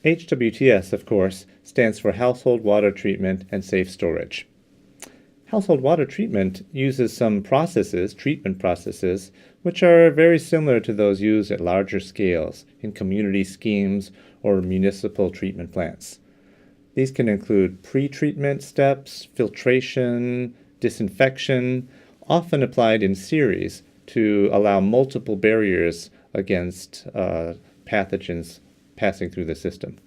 HWTS, of course, stands for Household Water Treatment and Safe Storage. Household water treatment uses some treatment processes, which are very similar to those used at larger scales in community schemes or municipal treatment plants. These can include pre-treatment steps, filtration, disinfection, often applied in series to allow multiple barriers against pathogens passing through the system.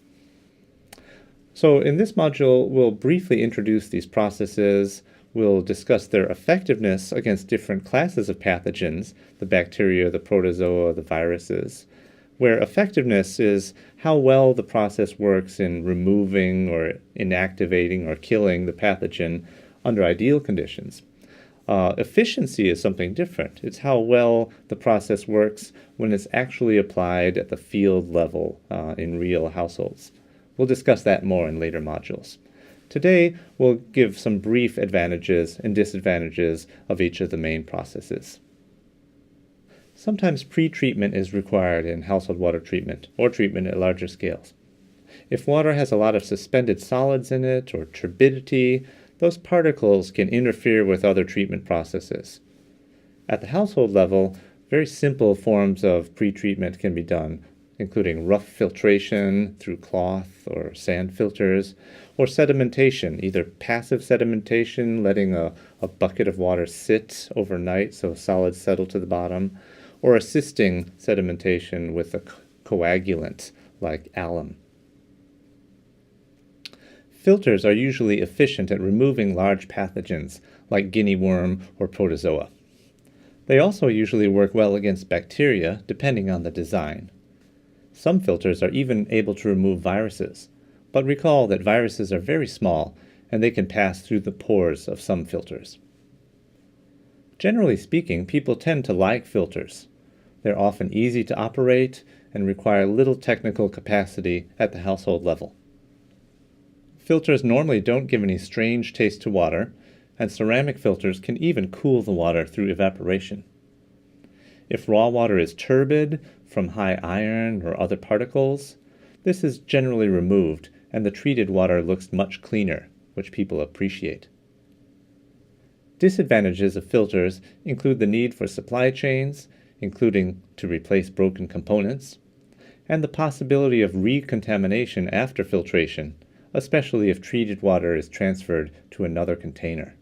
So in this module, we'll briefly introduce these processes. We'll discuss their effectiveness against different classes of pathogens, the bacteria, the protozoa, the viruses, where effectiveness is how well the process works in removing or inactivating or killing the pathogen under ideal conditions. Efficiency is something different. It's how well the process works when it's actually applied at the field level in real households. We'll discuss that more in later modules. Today, we'll give some brief advantages and disadvantages of each of the main processes. Sometimes pre-treatment is required in household water treatment or treatment at larger scales. If water has a lot of suspended solids in it or turbidity, those particles can interfere with other treatment processes. At the household level, very simple forms of pre-treatment can be done, including rough filtration through cloth or sand filters, or sedimentation, either passive sedimentation, letting a bucket of water sit overnight so solids settle to the bottom, or assisting sedimentation with a coagulant like alum. Filters are usually efficient at removing large pathogens like guinea worm or protozoa. They also usually work well against bacteria, depending on the design. Some filters are even able to remove viruses, but recall that viruses are very small and they can pass through the pores of some filters. Generally speaking, people tend to like filters. They're often easy to operate and require little technical capacity at the household level. Filters normally don't give any strange taste to water, and ceramic filters can even cool the water through evaporation. If raw water is turbid from high iron or other particles, this is generally removed and the treated water looks much cleaner, which people appreciate. Disadvantages of filters include the need for supply chains, including to replace broken components, and the possibility of recontamination after filtration, especially if treated water is transferred to another container.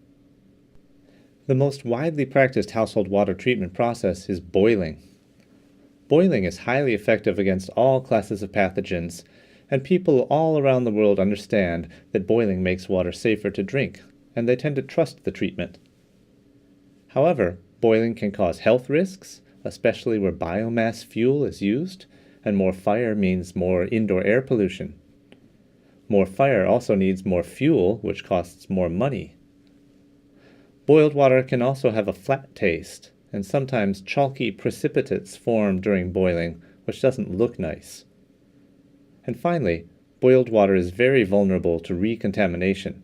The most widely practiced household water treatment process is boiling. Boiling is highly effective against all classes of pathogens, and people all around the world understand that boiling makes water safer to drink, and they tend to trust the treatment. However, boiling can cause health risks, especially where biomass fuel is used, and more fire means more indoor air pollution. More fire also needs more fuel, which costs more money. Boiled water can also have a flat taste, and sometimes chalky precipitates form during boiling, which doesn't look nice. And finally, boiled water is very vulnerable to recontamination.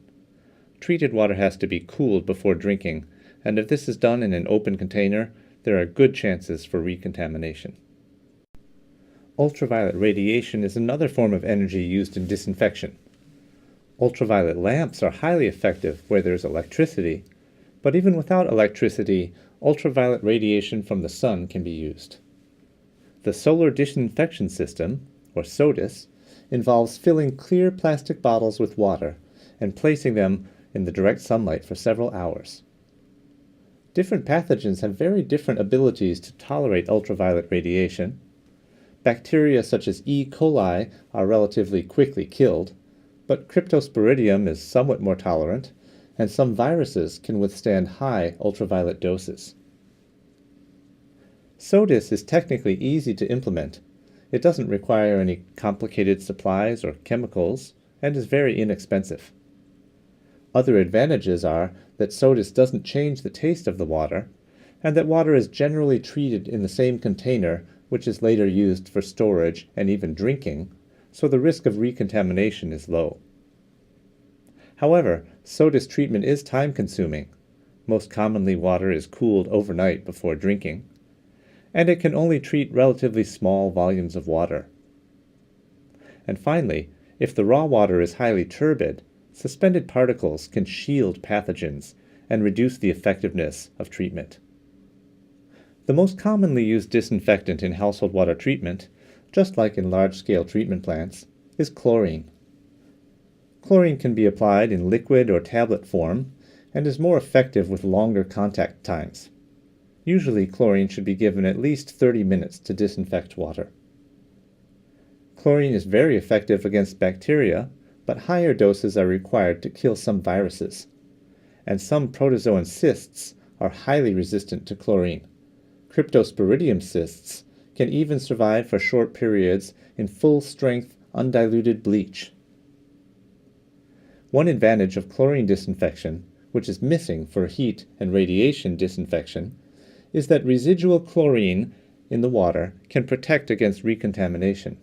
Treated water has to be cooled before drinking, and if this is done in an open container, there are good chances for recontamination. Ultraviolet radiation is another form of energy used in disinfection. Ultraviolet lamps are highly effective where there's electricity, but even without electricity, ultraviolet radiation from the sun can be used. The solar disinfection system, or SODIS, involves filling clear plastic bottles with water and placing them in the direct sunlight for several hours. Different pathogens have very different abilities to tolerate ultraviolet radiation. Bacteria such as E. coli are relatively quickly killed, but Cryptosporidium is somewhat more tolerant, and some viruses can withstand high ultraviolet doses. SODIS is technically easy to implement. It doesn't require any complicated supplies or chemicals, and is very inexpensive. Other advantages are that SODIS doesn't change the taste of the water, and that water is generally treated in the same container, which is later used for storage and even drinking, so the risk of recontamination is low. However, SODIS treatment is time-consuming. Most commonly, water is cooled overnight before drinking, and it can only treat relatively small volumes of water. And finally, if the raw water is highly turbid, suspended particles can shield pathogens and reduce the effectiveness of treatment. The most commonly used disinfectant in household water treatment, just like in large-scale treatment plants, is chlorine. Chlorine can be applied in liquid or tablet form and is more effective with longer contact times. Usually, chlorine should be given at least 30 minutes to disinfect water. Chlorine is very effective against bacteria, but higher doses are required to kill some viruses. And some protozoan cysts are highly resistant to chlorine. Cryptosporidium cysts can even survive for short periods in full-strength undiluted bleach. One advantage of chlorine disinfection, which is missing for heat and radiation disinfection, is that residual chlorine in the water can protect against recontamination.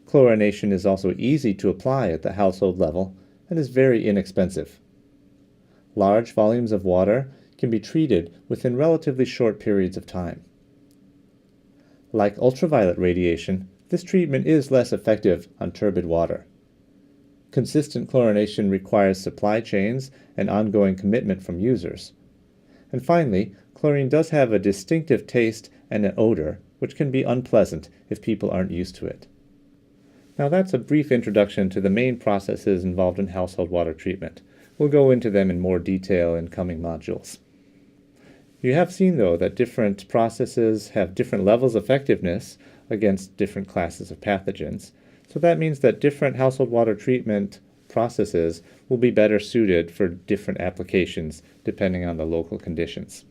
Chlorination is also easy to apply at the household level and is very inexpensive. Large volumes of water can be treated within relatively short periods of time. Like ultraviolet radiation, this treatment is less effective on turbid water. Consistent chlorination requires supply chains and ongoing commitment from users. And finally, chlorine does have a distinctive taste and an odor, which can be unpleasant if people aren't used to it. Now that's a brief introduction to the main processes involved in household water treatment. We'll go into them in more detail in coming modules. You have seen, though, that different processes have different levels of effectiveness against different classes of pathogens. So that means that different household water treatment processes will be better suited for different applications depending on the local conditions.